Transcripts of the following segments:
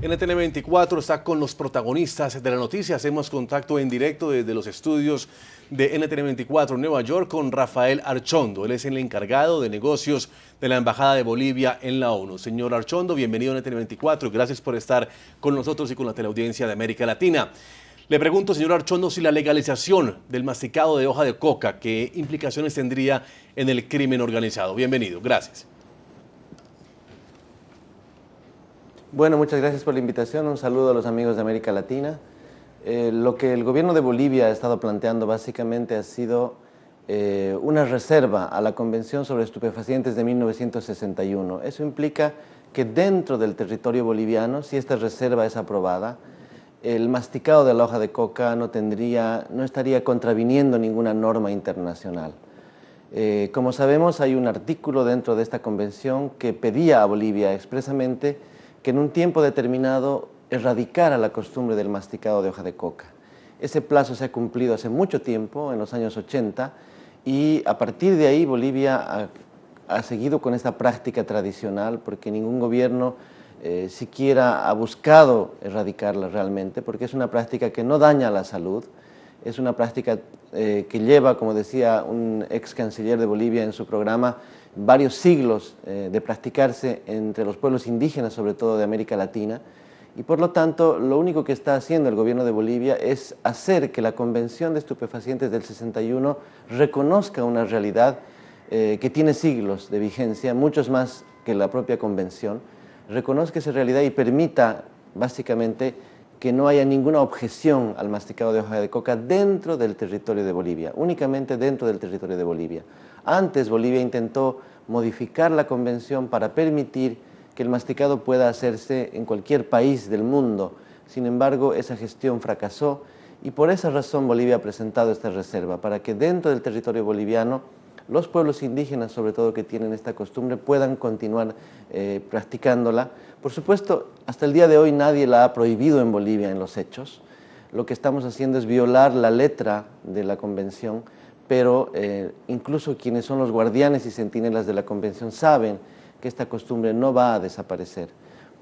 NTN 24 está con los protagonistas de la noticia. Hacemos contacto en directo desde los estudios de NTN 24 en Nueva York con Rafael Archondo. Él es el encargado de negocios de la Embajada de Bolivia en la ONU. Señor Archondo, bienvenido a NTN 24 y gracias por estar con nosotros y con la teleaudiencia de América Latina. Le pregunto, señor Archondo, si la legalización del masticado de hoja de coca, ¿qué implicaciones tendría en el crimen organizado? Bienvenido, gracias. Bueno, muchas gracias por la invitación. Un saludo a los amigos de América Latina. Lo que el gobierno de Bolivia ha estado planteando básicamente ha sido una reserva a la Convención sobre Estupefacientes de 1961. Eso implica que dentro del territorio boliviano, si esta reserva es aprobada, el masticado de la hoja de coca no estaría contraviniendo ninguna norma internacional. Como sabemos, hay un artículo dentro de esta convención que pedía a Bolivia expresamente que en un tiempo determinado erradicara la costumbre del masticado de hoja de coca. Ese plazo se ha cumplido hace mucho tiempo, en los años 80, y a partir de ahí Bolivia ha seguido con esta práctica tradicional porque ningún gobierno siquiera ha buscado erradicarla realmente, porque es una práctica que no daña a la salud, es una práctica que lleva, como decía un ex canciller de Bolivia en su programa, varios siglos de practicarse entre los pueblos indígenas, sobre todo de América Latina, y por lo tanto lo único que está haciendo el gobierno de Bolivia es hacer que la Convención de Estupefacientes del 61 reconozca una realidad que tiene siglos de vigencia, muchos más que la propia Convención, reconozca esa realidad y permita básicamente que no haya ninguna objeción al masticado de hoja de coca dentro del territorio de Bolivia, únicamente dentro del territorio de Bolivia. Antes Bolivia intentó modificar la convención para permitir que el masticado pueda hacerse en cualquier país del mundo. Sin embargo, esa gestión fracasó y por esa razón Bolivia ha presentado esta reserva, para que dentro del territorio boliviano los pueblos indígenas, sobre todo que tienen esta costumbre, puedan continuar practicándola. Por supuesto, hasta el día de hoy nadie la ha prohibido en Bolivia en los hechos. Lo que estamos haciendo es violar la letra de la convención, pero incluso quienes son los guardianes y centinelas de la convención saben que esta costumbre no va a desaparecer,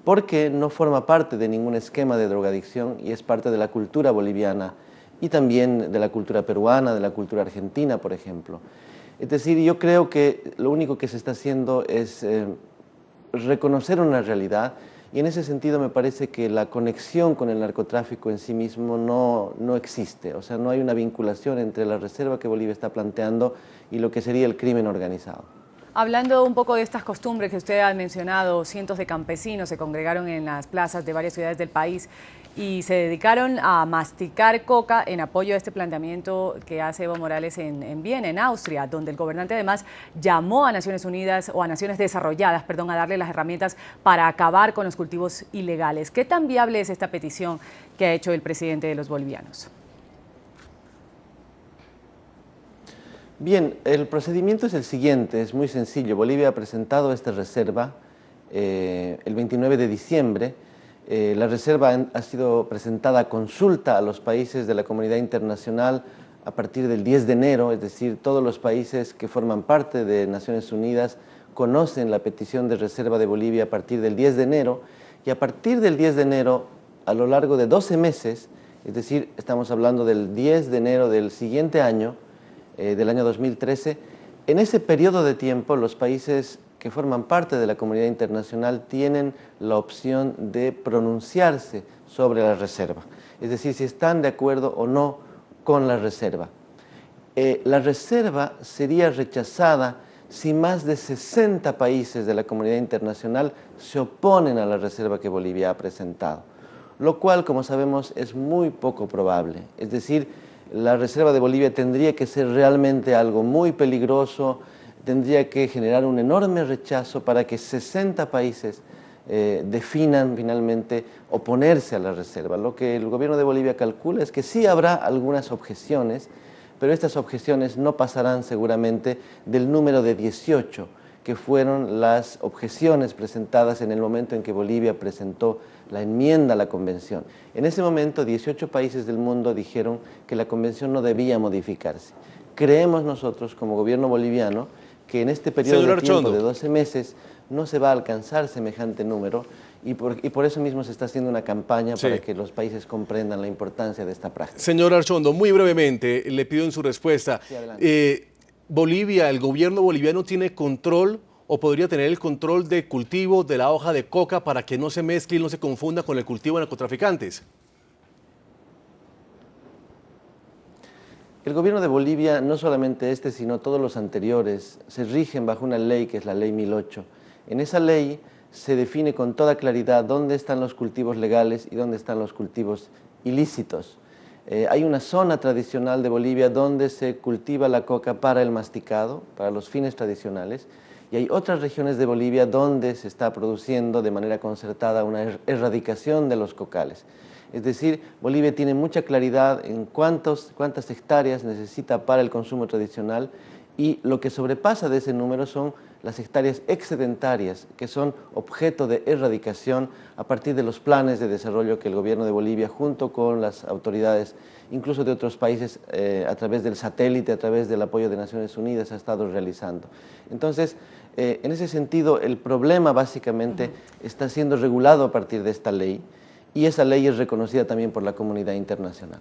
porque no forma parte de ningún esquema de drogadicción y es parte de la cultura boliviana y también de la cultura peruana, de la cultura argentina, por ejemplo. Es decir, yo creo que lo único que se está haciendo es reconocer una realidad y en ese sentido me parece que la conexión con el narcotráfico en sí mismo no existe. O sea, no hay una vinculación entre la reserva que Bolivia está planteando y lo que sería el crimen organizado. Hablando un poco de estas costumbres que usted ha mencionado, cientos de campesinos se congregaron en las plazas de varias ciudades del país y se dedicaron a masticar coca en apoyo a este planteamiento que hace Evo Morales en Viena, en Austria, donde el gobernante además llamó a Naciones Unidas o a naciones desarrolladas, a darle las herramientas para acabar con los cultivos ilegales. ¿Qué tan viable es esta petición que ha hecho el presidente de los bolivianos? Bien, el procedimiento es el siguiente, es muy sencillo. Bolivia ha presentado esta reserva el 29 de diciembre. La reserva ha sido presentada a consulta a los países de la comunidad internacional a partir del 10 de enero, es decir, todos los países que forman parte de Naciones Unidas conocen la petición de reserva de Bolivia a partir del 10 de enero y a partir del 10 de enero, a lo largo de 12 meses, es decir, estamos hablando del 10 de enero del siguiente año, del año 2013, en ese periodo de tiempo los países que forman parte de la comunidad internacional tienen la opción de pronunciarse sobre la reserva, es decir, si están de acuerdo o no con la reserva. La reserva sería rechazada si más de 60 países de la comunidad internacional se oponen a la reserva que Bolivia ha presentado, lo cual, como sabemos, es muy poco probable, es decir, la reserva de Bolivia tendría que ser realmente algo muy peligroso, tendría que generar un enorme rechazo para que 60 países definan finalmente oponerse a la reserva. Lo que el gobierno de Bolivia calcula es que sí habrá algunas objeciones, pero estas objeciones no pasarán seguramente del número de 18, que fueron las objeciones presentadas en el momento en que Bolivia presentó la enmienda a la convención. En ese momento 18 países del mundo dijeron que la convención no debía modificarse. Creemos nosotros como gobierno boliviano que en este periodo de tiempo de 12 meses no se va a alcanzar semejante número y por eso mismo se está haciendo una campaña para que los países comprendan la importancia de esta práctica. Señor Archondo, muy brevemente, le pido en su respuesta, Bolivia, el gobierno boliviano tiene control o podría tener el control de cultivo de la hoja de coca para que no se mezcle y no se confunda con el cultivo de narcotraficantes. El gobierno de Bolivia, no solamente este, sino todos los anteriores, se rigen bajo una ley que es la Ley 1008. En esa ley se define con toda claridad dónde están los cultivos legales y dónde están los cultivos ilícitos. Hay una zona tradicional de Bolivia donde se cultiva la coca para el masticado, para los fines tradicionales, y hay otras regiones de Bolivia donde se está produciendo de manera concertada una erradicación de los cocales. Es decir, Bolivia tiene mucha claridad en cuántas hectáreas necesita para el consumo tradicional y lo que sobrepasa de ese número son las hectáreas excedentarias, que son objeto de erradicación a partir de los planes de desarrollo que el gobierno de Bolivia, junto con las autoridades, incluso de otros países, a través del satélite, a través del apoyo de Naciones Unidas, ha estado realizando. Entonces, en ese sentido, el problema básicamente está siendo regulado a partir de esta ley, y esa ley es reconocida también por la comunidad internacional.